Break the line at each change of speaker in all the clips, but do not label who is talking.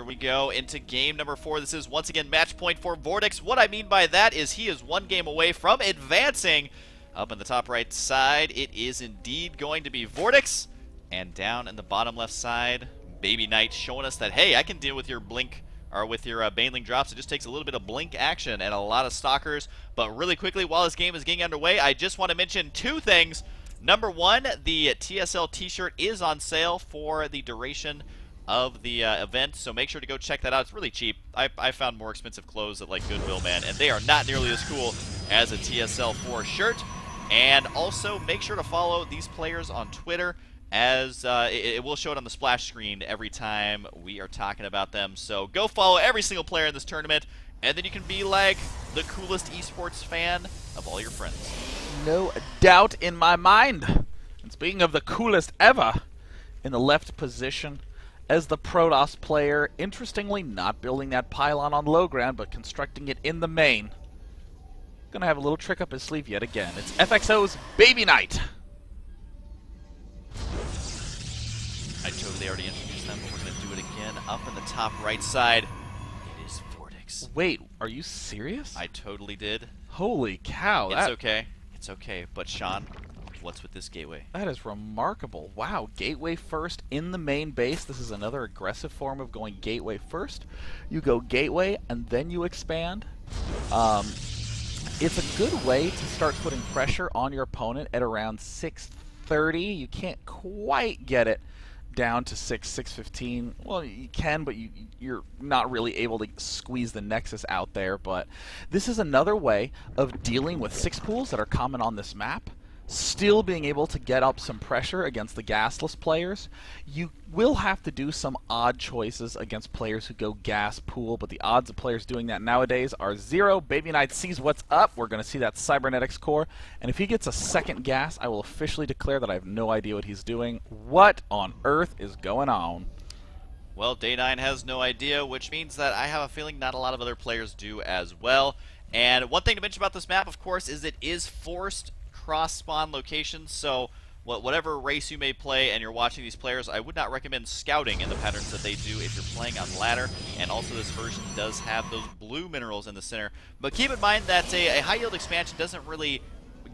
we go into game number 4. This is once again match point for VortiX. What I mean by that is he is one game away from advancing. Up in the top right side, it is indeed going to be VortiX. And down in the bottom left side, BabyKnight showing us that, hey, I can deal with your blink, or with your Baneling drops. It just takes a little bit of blink action and a lot of Stalkers. But really quickly, while this game is getting underway, I just want to mention 2 things. Number 1, the TSL t-shirt is on sale for the duration of the event, so make sure to go check that out. It's really cheap. I found more expensive clothes at like Goodwill, man, and they are not nearly as cool as a TSL4 shirt. And also make sure to follow these players on Twitter, as it will show it on the splash screen every time we are talking about them. So go follow every single player in this tournament, and then you can be like the coolest esports fan of all your friends.
No doubt in my mind. And speaking of the coolest ever, in the left position as the Protoss player, interestingly not building that pylon on low ground, but constructing it in the main. Gonna have a little trick up his sleeve yet again. It's FXO's BabyKnight.
I totally already introduced them, but we're gonna do it again. Up in the top right side, it is VortiX.
Wait, are you serious?
I totally did.
Holy cow.
It's okay. It's okay. But Sean, what's with this gateway?
That is remarkable. Wow, gateway first in the main base. This is another aggressive form of going gateway first. You go gateway and then you expand. It's a good way to start putting pressure on your opponent at around 630. You can't quite get it down to 615. Well, you can, but you're not really able to squeeze the Nexus out there. But this is another way of dealing with 6 pools that are common on this map, still being able to get up some pressure against the gasless players. You will have to do some odd choices against players who go gas pool, but the odds of players doing that nowadays are 0. BabyKnight sees what's up. We're going to see that cybernetics core, and if he gets a second gas, I will officially declare that I have no idea what he's doing. What on earth is going on?
Well, Day9 has no idea, which means that I have a feeling not a lot of other players do as well. And one thing to mention about this map, of course, is it is forced cross-spawn locations, so whatever race you may play and you're watching these players, I would not recommend scouting in the patterns that they do if you're playing on ladder. And also this version does have those blue minerals in the center. But keep in mind that a high-yield expansion doesn't really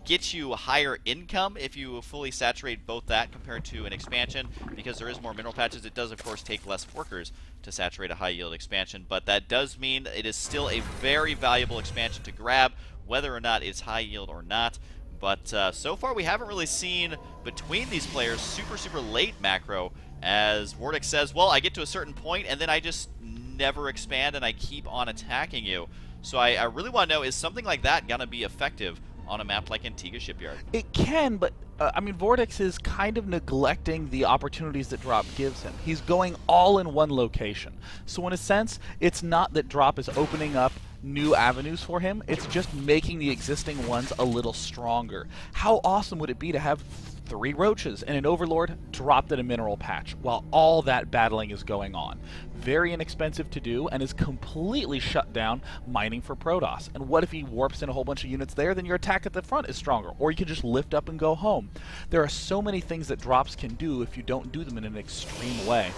get you higher income if you fully saturate both that compared to an expansion, because there is more mineral patches. It does, of course, take less workers to saturate a high-yield expansion, but that does mean it is still a very valuable expansion to grab, whether or not it's high-yield or not. But so far we haven't really seen between these players super late macro, as VortiX says, well, I get to a certain point and then I just never expand and I keep on attacking you. So I really want to know, is something like that going to be effective on a map like Antigua Shipyard?
It can, but I mean, VortiX is kind of neglecting the opportunities that Drop gives him. He's going all in one location. So in a sense, it's not that Drop is opening up new avenues for him, it's just making the existing ones a little stronger. How awesome would it be to have 3 roaches and an Overlord dropped at a mineral patch while all that battling is going on? Very inexpensive to do and is completely shut down mining for Protoss. And what if he warps in a whole bunch of units there? Then your attack at the front is stronger, or you can just lift up and go home. There are so many things that drops can do if you don't do them in an extreme way.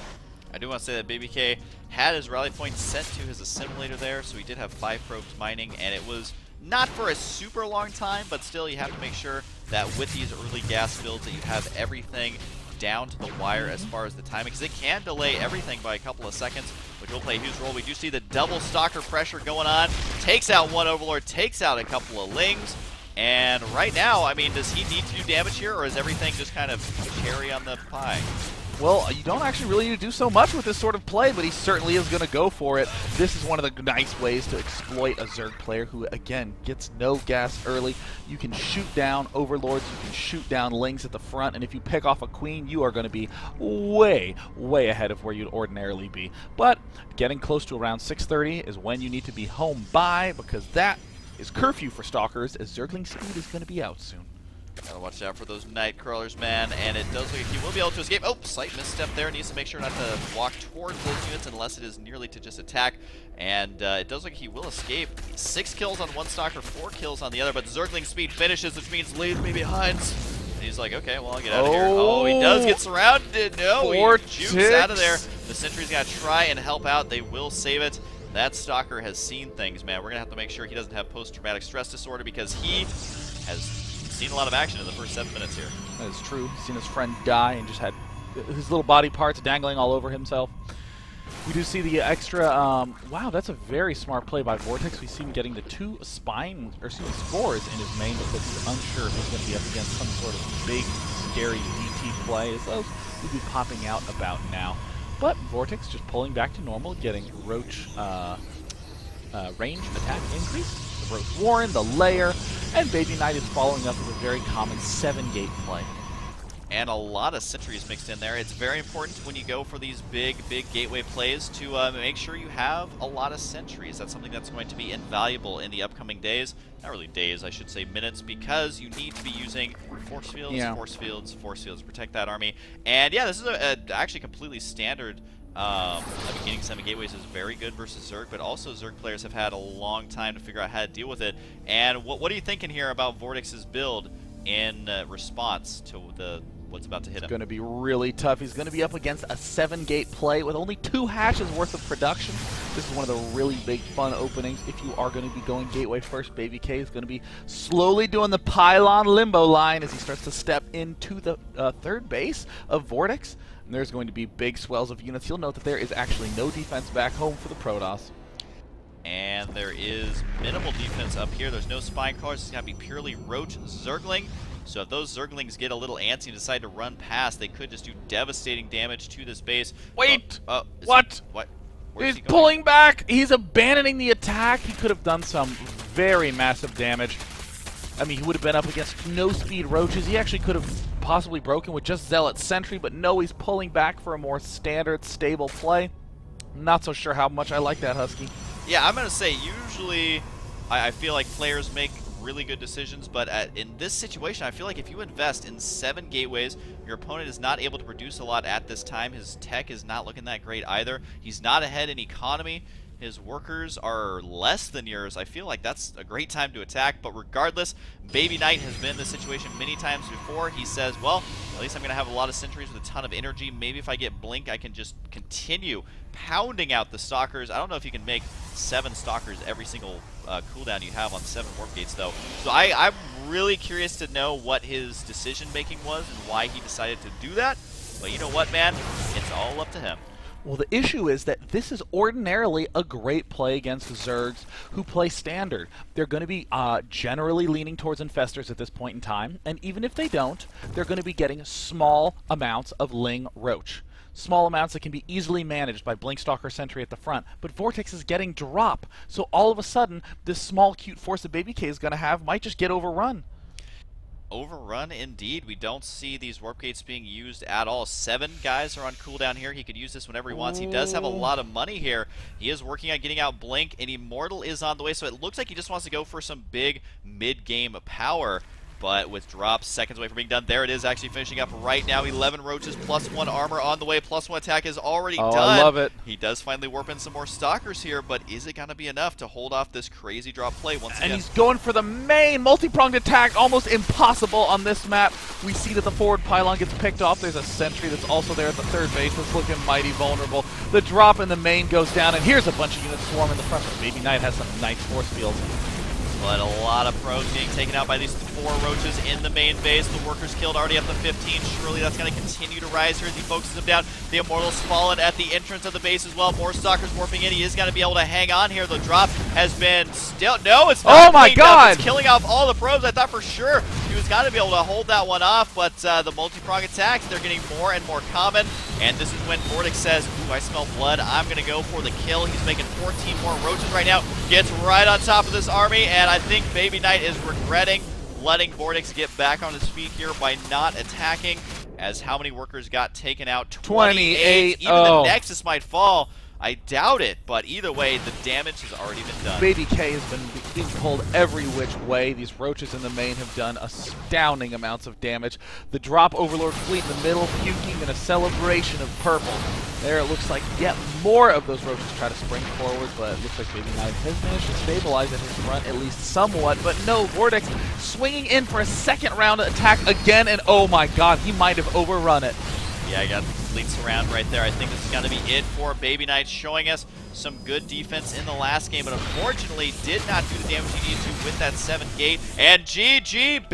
I do want to say that BabyK had his rally point sent to his assimilator there, so he did have 5 probes mining, and it was not for a super long time, but still you have to make sure that with these early gas builds that you have everything down to the wire as far as the timing, because it can delay everything by a couple of seconds, which will play a huge role. We do see the double Stalker pressure going on, takes out one Overlord, takes out a couple of Lings, and right now, I mean, does he need to do damage here, or is everything just kind of cherry on the pie?
Well, you don't actually really need to do so much with this sort of play, but he certainly is going to go for it. This is one of the nice ways to exploit a Zerg player who, again, gets no gas early. You can shoot down Overlords, you can shoot down Lings at the front, and if you pick off a Queen, you are going to be way ahead of where you'd ordinarily be. But getting close to around 630 is when you need to be home by, because that is curfew for Stalkers, as Zergling speed is going to be out soon.
Gotta watch out for those night crawlers, man, and it does look like he will be able to escape. Oh, slight misstep there. Needs to make sure not to walk towards those units unless it is nearly to just attack. And it does look like he will escape. 6 kills on one Stalker, 4 kills on the other, but Zergling speed finishes, which means leave me behind. he's like, okay, well, I'll get out of here. Oh, he does get surrounded. No, he jukes out of there. The sentry's got to try and help out. They will save it. That Stalker has seen things, man. We're going to have to make sure he doesn't have post-traumatic stress disorder because he has seen a lot of action in the first 7 minutes here.
That is true. He's seen his friend die and just had his little body parts dangling all over himself. We do see the extra, wow, that's a very smart play by VortiX. We see him getting the 2 spores in his main because he's unsure if he's going to be up against some sort of big, scary DT play, as those would be popping out about now. But VortiX just pulling back to normal, getting Roach range attack increase, the Roach Warren, the Lair, and BabyKnight is following up with a very common 7-gate play.
And a lot of sentries mixed in there. It's very important when you go for these big gateway plays to make sure you have a lot of sentries. That's something that's going to be invaluable in the upcoming days. Not really days, I should say minutes, because you need to be using force fields to protect that army. And yeah, this is actually completely standard. Getting 7 gateways is very good versus Zerg, but also Zerg players have had a long time to figure out how to deal with it. And what are you thinking here about VortiX's build in response to what's about to hit him?
It's going to be really tough. He's going to be up against a 7-gate play with only 2 hashes worth of production. This is one of the really big fun openings. If you are going to be going gateway first, BabyK is going to be slowly doing the pylon limbo line as he starts to step into the third base of VortiX. And there's going to be big swells of units. You'll note that there is actually no defense back home for the Protoss.
And there is minimal defense up here. There's no spine crawlers. It's going to be purely Roach Zergling. So if those Zerglings get a little antsy and decide to run past, they could just do devastating damage to this base.
Wait! What?
What?
He's pulling back! He's abandoning the attack! He could have done some very massive damage. I mean, he would have been up against no-speed Roaches. He actually could have possibly broken with just Zealot Sentry, but no, he's pulling back for a more standard, stable play. Not so sure how much I like that, Husky.
Yeah, I'm going to say, usually I feel like players make really good decisions, but in this situation, I feel like if you invest in 7 gateways, your opponent is not able to produce a lot at this time. His tech is not looking that great either. He's not ahead in economy. His workers are less than yours. I feel like that's a great time to attack, but regardless, BabyKnight has been in this situation many times before. He says, well, at least I'm going to have a lot of sentries with a ton of energy. Maybe if I get Blink, I can just continue pounding out the Stalkers. I don't know if you can make 7 Stalkers every single cooldown you have on 7 warp gates, though. So I'm really curious to know what his decision-making was and why he decided to do that. But you know what, man? It's all up to him.
Well, the issue is that this is ordinarily a great play against the Zergs who play standard. They're going to be generally leaning towards Infestors at this point in time, and even if they don't, they're going to be getting small amounts of Ling Roach. Small amounts that can be easily managed by Blink Stalker Sentry at the front, but VortiX is getting drop, so all of a sudden, this small cute force that BabyK is going to have might just get overrun.
Overrun indeed. We don't see these warp gates being used at all. 7 guys are on cooldown here. He could use this whenever he wants. He does have a lot of money here. He is working on getting out Blink, and Immortal is on the way, so it looks like he just wants to go for some big mid-game power. But with drops seconds away from being done, there it is, actually finishing up right now. 11 Roaches, +1 armor on the way, +1 attack is already done.
I love it.
He does finally warp in some more Stalkers here, but is it going to be enough to hold off this crazy drop play once again?
And he's going for the main multi-pronged attack, almost impossible on this map. We see that the forward pylon gets picked off. There's a sentry that's also there at the third base that's looking mighty vulnerable. The drop in the main goes down, and here's a bunch of units swarming the front. BabyKnight has some nice force fields.
But a lot of pros getting taken out by these 4 Roaches in the main base. The workers killed already up to 15. Surely that's going to continue to rise here as he focuses them down. The Immortal's fallen at the entrance of the base as well. More Stalkers warping in. He is going to be able to hang on here. The drop has been still... No, it's not.
Oh my God!
It's killing off all the probes. I thought for sure he was going to be able to hold that one off, but the multi-prong attacks, they're getting more and more common. And this is when VortiX says, ooh, I smell blood. I'm going to go for the kill. He's making 14 more Roaches right now. Gets right on top of this army, and I think BabyKnight is regretting letting VortiX get back on his feet here by not attacking, as how many workers got taken out? 28. Even the Nexus might fall. I doubt it, but either way, the damage has already been done.
Baby K has been being pulled every which way. These roaches in the main have done astounding amounts of damage. The drop Overlord fleet in the middle, puking in a celebration of purple. There it looks like yet more of those roaches try to spring forward, but it looks like BabyKnight has managed to stabilize at his front at least somewhat. But no, VortiX swinging in for a second round attack again, and oh my god, he might have overrun it.
Yeah, I got complete surround right there. I think this is going to be it for BabyKnight, showing us some good defense in the last game, but unfortunately did not do the damage he needed to with that 7 gate. And GG!